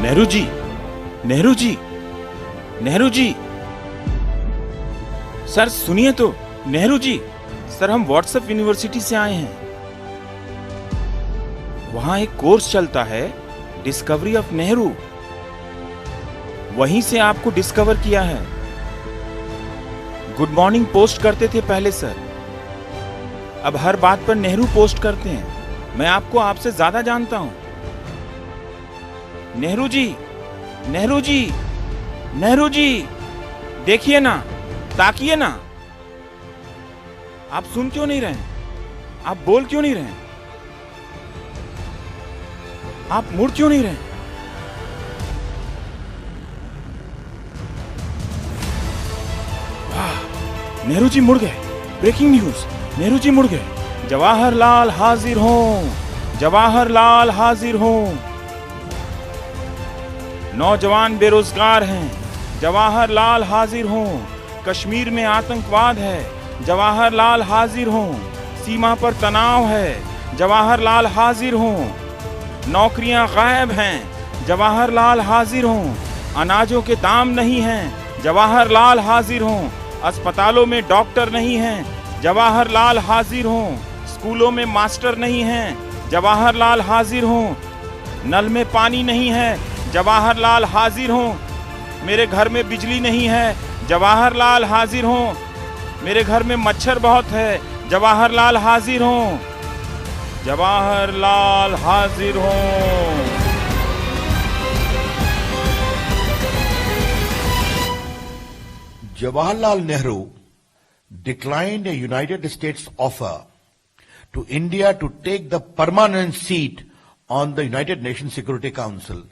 Nehru ji, Nehru ji, Nehru ji, sir सुनिए तो। Nehru ji, sir हम व्हाट्सएप यूनिवर्सिटी से आए हैं। वहां एक कोर्स चलता है, डिस्कवरी ऑफ नेहरू। वहीं से आपको डिस्कवर किया है। गुड मॉर्निंग पोस्ट करते थे पहले सर, अब हर बात पर नेहरू पोस्ट करते हैं। मैं आपको आपसे ज्यादा जानता हूं। नेहरू जी, नेहरू जी, नेहरू जी, देखिए ना, ताकिए ना। आप सुन क्यों नहीं रहे? आप बोल क्यों नहीं रहे? आप मुड़ क्यों नहीं रहे? वाह, नेहरू जी मुड़ गए। ब्रेकिंग न्यूज, नेहरू जी मुड़ गए। जवाहरलाल हाजिर हों, जवाहरलाल हाजिर हों। नौजवान बेरोजगार हैं, जवाहरलाल हाजिर हों। कश्मीर में आतंकवाद है, जवाहरलाल हाजिर हों। सीमा पर तनाव है, जवाहरलाल हाजिर हों। नौकरियां गायब हैं, जवाहरलाल हाजिर हों। अनाजों के दाम नहीं हैं, जवाहरलाल हाजिर हों। अस्पतालों में डॉक्टर नहीं हैं, जवाहरलाल हाजिर हों। स्कूलों में मास्टर नहीं हैं, जवाहरलाल हाजिर हों। नल में पानी नहीं है, जवाहरलाल हाजिर हों। मेरे घर में बिजली नहीं है, जवाहरलाल हाजिर हों। मेरे घर में मच्छर बहुत है, जवाहरलाल हाजिर हों। जवाहरलाल हाजिर हों। Jawaharlal Nehru declined a United States offer to India to take the permanent seat on the United Nations Security Council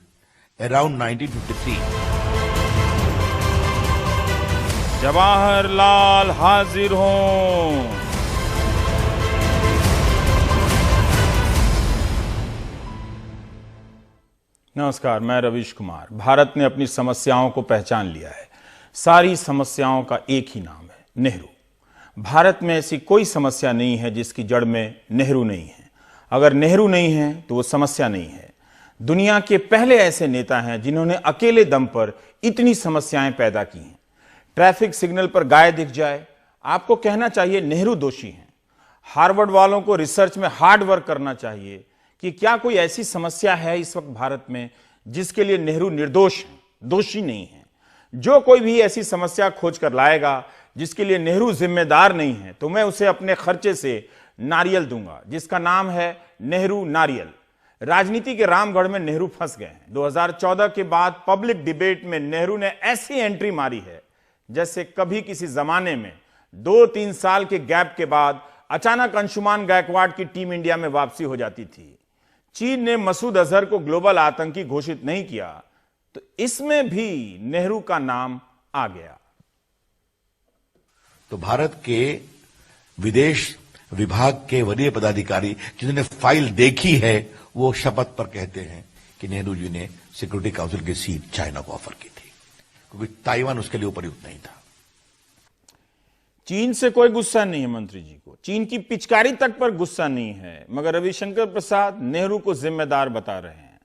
around 1953. Jawaharlal हाजिर हों। नमस्कार, मैं रवीश कुमार। भारत ने अपनी समस्याओं को पहचान लिया है। सारी समस्याओं का एक ही नाम है, नेहरू। भारत में ऐसी कोई समस्या नहीं है जिसकी जड़ में नेहरू नहीं है। अगर नेहरू नहीं है तो वो समस्या नहीं है। दुनिया के पहले ऐसे नेता हैं जिन्होंने अकेले दम पर इतनी समस्याएं पैदा की हैं। ट्रैफिक सिग्नल पर गाय दिख जाए, आपको कहना चाहिए नेहरू दोषी हैं। हार्वर्ड वालों को रिसर्च में हार्ड वर्क करना चाहिए कि क्या कोई ऐसी समस्या है इस वक्त भारत में जिसके लिए नेहरू निर्दोष हैं, दोषी नहीं है। जो कोई भी ऐसी समस्या खोज कर लाएगा जिसके लिए नेहरू जिम्मेदार नहीं है, तो मैं उसे अपने खर्चे से नारियल दूंगा, जिसका नाम है नेहरू नारियल। राजनीति के रामगढ़ में नेहरू फंस गए हैं। 2014 के बाद पब्लिक डिबेट में नेहरू ने ऐसी एंट्री मारी है जैसे कभी किसी जमाने में 2-3 साल के गैप के बाद अचानक अंशुमान गायकवाड़ की टीम इंडिया में वापसी हो जाती थी। चीन ने मसूद अजहर को ग्लोबल आतंकी घोषित नहीं किया, तो इसमें भी नेहरू का नाम आ गया। तो भारत के विदेश विभाग के वरीय पदाधिकारी जिन्होंने फाइल देखी है, वो शपथ पर कहते हैं कि नेहरू जी ने सिक्योरिटी काउंसिल की सीट चाइना को ऑफर की थी, क्योंकि ताइवान उसके लिए उपयुक्त नहीं था। चीन से कोई गुस्सा नहीं है मंत्री जी को, चीन की पिचकारी तक पर गुस्सा नहीं है, मगर रविशंकर प्रसाद नेहरू को जिम्मेदार बता रहे हैं।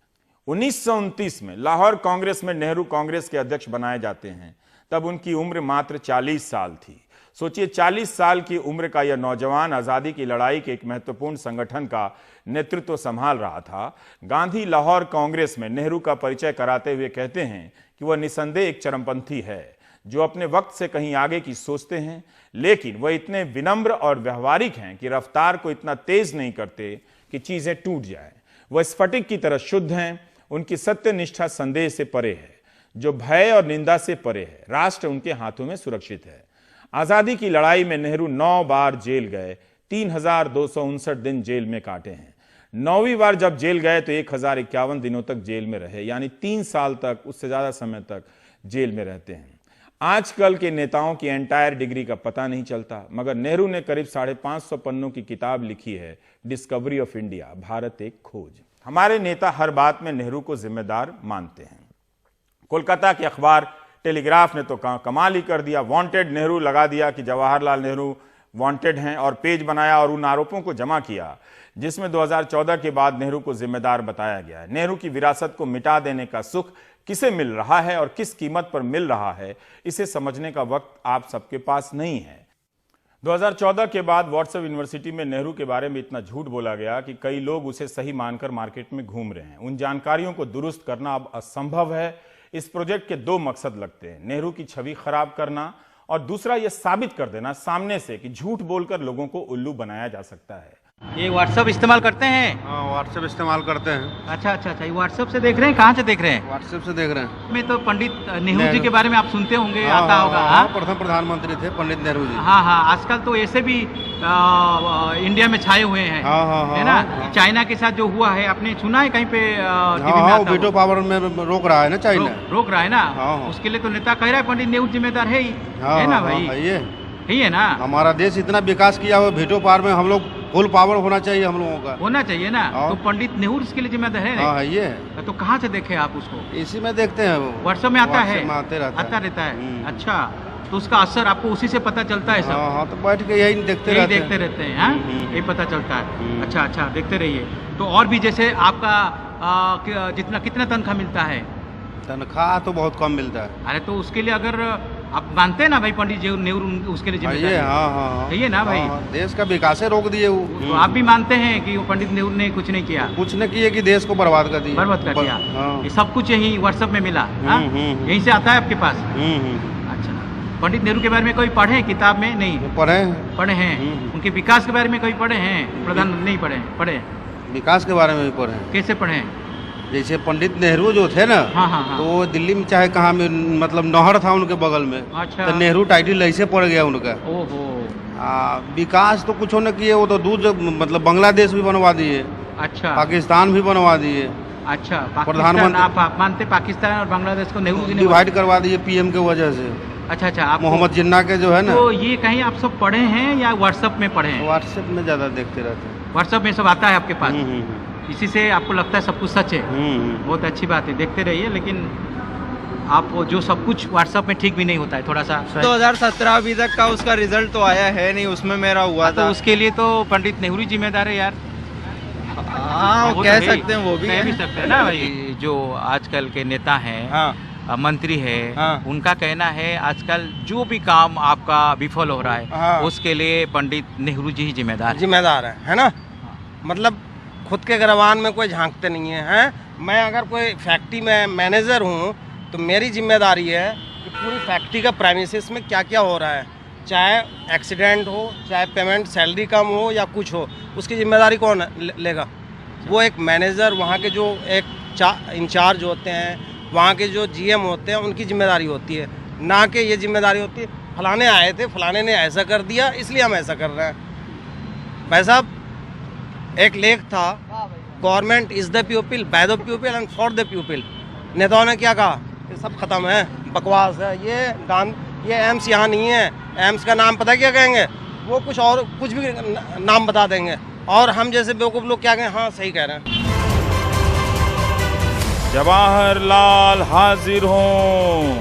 1929 में लाहौर कांग्रेस में नेहरू कांग्रेस के अध्यक्ष बनाए जाते हैं। तब उनकी उम्र मात्र 40 साल थी। सोचिए, 40 साल की उम्र का यह नौजवान आजादी की लड़ाई के एक महत्वपूर्ण संगठन का नेतृत्व संभाल रहा था। गांधी लाहौर कांग्रेस में नेहरू का परिचय कराते हुए कहते हैं कि वह निसंदेह एक चरमपंथी है जो अपने वक्त से कहीं आगे की सोचते हैं, लेकिन वह इतने विनम्र और व्यवहारिक हैं कि रफ्तार को इतना तेज नहीं करते कि चीजें टूट जाए। वह स्फटिक की तरह शुद्ध हैं। उनकी सत्यनिष्ठा संदेह से परे है, जो भय और निंदा से परे है। राष्ट्र उनके हाथों में सुरक्षित है। आजादी की लड़ाई में नेहरू 9 बार जेल गए, 3259 दिन जेल में काटे हैं। 9वीं बार जब जेल गए तो 1051 दिनों तक जेल में रहे, यानी 3 साल तक, उससे ज्यादा समय तक जेल में रहते हैं। आजकल के नेताओं की एंटायर डिग्री का पता नहीं चलता, मगर नेहरू ने करीब 550 पन्नों की किताब लिखी है, डिस्कवरी ऑफ इंडिया, भारत एक खोज। हमारे नेता हर बात में नेहरू को जिम्मेदार मानते हैं। कोलकाता के अखबार टेलीग्राफ ने तो कमाल ही कर दिया। वांटेड नेहरू लगा दिया कि जवाहरलाल नेहरू वांटेड हैं और पेज बनाया और उन आरोपों को जमा किया जिसमें 2014 के बाद नेहरू को जिम्मेदार बताया गया है। नेहरू की विरासत को मिटा देने का सुख किसे मिल रहा है और किस कीमत पर मिल रहा है, इसे समझने का वक्त आप सबके पास नहीं है। 2014 के बाद व्हाट्सएप यूनिवर्सिटी में नेहरू के बारे में इतना झूठ बोला गया कि कई लोग उसे सही मानकर मार्केट में घूम रहे हैं। उन जानकारियों को दुरुस्त करना अब असंभव है। इस प्रोजेक्ट के दो मकसद लगते हैं, नेहरू की छवि खराब करना और दूसरा यह साबित कर देना सामने से कि झूठ बोलकर लोगों को उल्लू बनाया जा सकता है। ये व्हाट्सएप इस्तेमाल करते हैं? हाँ, व्हाट्सएप इस्तेमाल करते हैं। अच्छा अच्छा अच्छा, ये व्हाट्सएप से देख रहे हैं? कहाँ से देख रहे हैं? व्हाट्सएप से देख रहे हैं। में तो पंडित नेहरू जी के बारे में आप सुनते होंगे, हाँ, आता होगा। हाँ, प्रथम प्रधानमंत्री थे पंडित नेहरू जी। हाँ हाँ, आजकल तो ऐसे भी इंडिया में छाए हुए हैं, हाँ, हाँ, है ना? हाँ। चाइना के साथ जो हुआ है, आपने सुना है कहीं पे टीवी में हाँ, आता वीटो हो? पावर में रोक रहा है ना चाइना। रोक रहा है ना? हाँ। उसके लिए तो नेता कह रहा है पंडित नेहरू जिम्मेदार है ही, हाँ, है ना हाँ, भाई? हाँ, ये यही है ना? हमारा देश इतना विकास किया हुआ, वीटो पावर में हम लोग फुल पावर होना चाहिए हम लोगों का। होना चाहिए ना? हाँ। तो पंडित नेहरू इसके लिए जिम्मेदार है हाँ, ना? ये तो कहाँ से देखे आप उसको? इसी में देखते हैं वो। व्हाट्सएप में आता है? व्हाट्सएप में आते रहता आता रहता है। हम्म। अच्छा, तो उसका असर आपको उसी से पता चलता है सब? हाँ हाँ, तो बैठ के यही देखते यही रहते देखते रहते हैं, हाँ? यही पता चलता है। हम्म। अच्छा अच्छा, देखते रहिए। तो और भी जैसे आपका जितना कितना तनख्वाह मिलता है? तनख्वाह तो बहुत कम मिलता है। अरे तो उसके लिए अगर आप मानते हैं ना भाई, पंडित जी नेहरू उसके लिए हाँ, जिम्मेदार ये है? हाँ हाँ सही है ना भाई? हाँ, देश का विकास रोक दिए वो। तो आप भी मानते हैं कि वो पंडित नेहरू ने कुछ नहीं किया, कुछ न किए कि देश को बर्बाद कर दिया। बर्बाद कर दिया? हाँ। ये सब कुछ यही व्हाट्सएप में मिला, हाँ? यहीं से आता है आपके पास? अच्छा, पंडित नेहरू के बारे में कोई पढ़े हैं किताब में? नहीं पढ़े हैं। पढ़े हैं? उनके विकास के बारे में कोई पढ़े हैं? प्रधान नहीं पढ़े? विकास के बारे में भी पढ़े हैं। कैसे पढ़े हैं? जैसे पंडित नेहरू जो थे ना, हाँ हाँ हाँ। तो वो दिल्ली में चाहे कहाँ में, मतलब नहर था उनके बगल में। अच्छा। तो नेहरू टाइटल ऐसे पड़ गया उनका। ओहो। विकास तो कुछ न किए, वो तो दूर मतलब बांग्लादेश भी बनवा दिए, अच्छा, पाकिस्तान भी बनवा दिए, अच्छा। पाकिस्तान प्रधानमंत्री- आप मानते पाकिस्तान और बांग्लादेश को नेहरू जी ने डिवाइड करवा दिए पीएम के वजह से। अच्छा अच्छा, आप मोहम्मद जिन्ना के जो है ना, तो ये कहीं आप सब पढ़े हैं या व्हाट्सएप में पढ़े हैं? व्हाट्सएप में ज्यादा देखते रहते हैं। व्हाट्सएप में सब आता है आपके पास? हम्म, इसी से आपको लगता है सब कुछ सच है? बहुत अच्छी बात है, देखते रहिए। लेकिन आप वो जो सब कुछ व्हाट्सएप में ठीक भी नहीं होता है, थोड़ा सा 2017 अभी तक का उसका रिजल्ट तो आया है नहीं, उसमें मेरा हुआ तो था। उसके लिए तो पंडित नेहरू जिम्मेदार है यार। हाँ, वो कह तो है ही। सकते हैं, वो भी कह है। भी सकते हैं ना भाई। जो आजकल के नेता हैं, हाँ मंत्री है, हाँ। उनका कहना है आजकल जो भी काम आपका विफल हो रहा है, हाँ। उसके लिए पंडित नेहरू जी ही जिम्मेदार है। जिम्मेदार है ना? मतलब खुद के गिरबान में कोई झांकते नहीं है, हैं? मैं अगर कोई फैक्ट्री में मैनेजर हूँ तो मेरी जिम्मेदारी है कि पूरी फैक्ट्री का प्रेमिसेस में क्या क्या हो रहा है, चाहे एक्सीडेंट हो, चाहे पेमेंट सैलरी कम हो या कुछ हो, उसकी जिम्मेदारी कौन लेगा? वो एक मैनेजर, वहाँ के जो एक इंचार्ज होते हैं, वहाँ के जो जीएम होते हैं, उनकी जिम्मेदारी होती है, ना कि ये जिम्मेदारी होती है फलाने आए थे, फलाने ने ऐसा कर दिया इसलिए हम ऐसा कर रहे हैं। भाई साहब, एक लेख था, government is the people, by the people and for the people. नेताओं ने क्या कहा? ये सब खत्म है, बकवास है, ये एम्स यहाँ नहीं है। एम्स का नाम पता क्या कहेंगे? वो कुछ और कुछ भी नाम बता देंगे, और हम जैसे बेवकूफ़ लोग क्या कहें? हाँ, सही कह रहे हैं। जवाहरलाल हाजिर हों।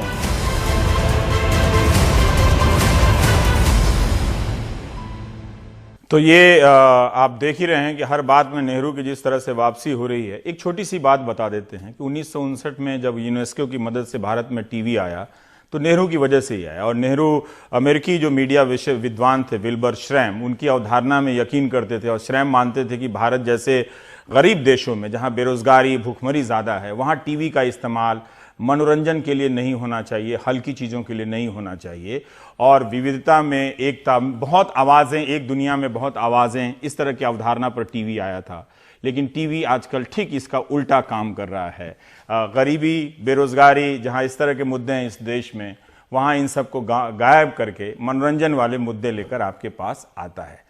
तो ये आप देख ही रहे हैं कि हर बात में नेहरू की जिस तरह से वापसी हो रही है। एक छोटी सी बात बता देते हैं कि 1959 में जब यूनेस्को की मदद से भारत में टीवी आया तो नेहरू की वजह से ही आया। और नेहरू अमेरिकी जो मीडिया विषय विद्वान थे विल्बर श्रैम, उनकी अवधारणा में यकीन करते थे। और श्रैम मानते थे कि भारत जैसे गरीब देशों में जहां बेरोजगारी भूखमरी ज़्यादा है, वहां टीवी का इस्तेमाल मनोरंजन के लिए नहीं होना चाहिए, हल्की चीज़ों के लिए नहीं होना चाहिए। और विविधता में एकता, बहुत आवाज़ें, एक दुनिया में बहुत आवाज़ें, इस तरह की अवधारणा पर टीवी आया था। लेकिन टीवी आजकल ठीक इसका उल्टा काम कर रहा है। गरीबी, बेरोजगारी, जहां इस तरह के मुद्दे हैं इस देश में, वहां इन सबको गायब करके मनोरंजन वाले मुद्दे लेकर आपके पास आता है।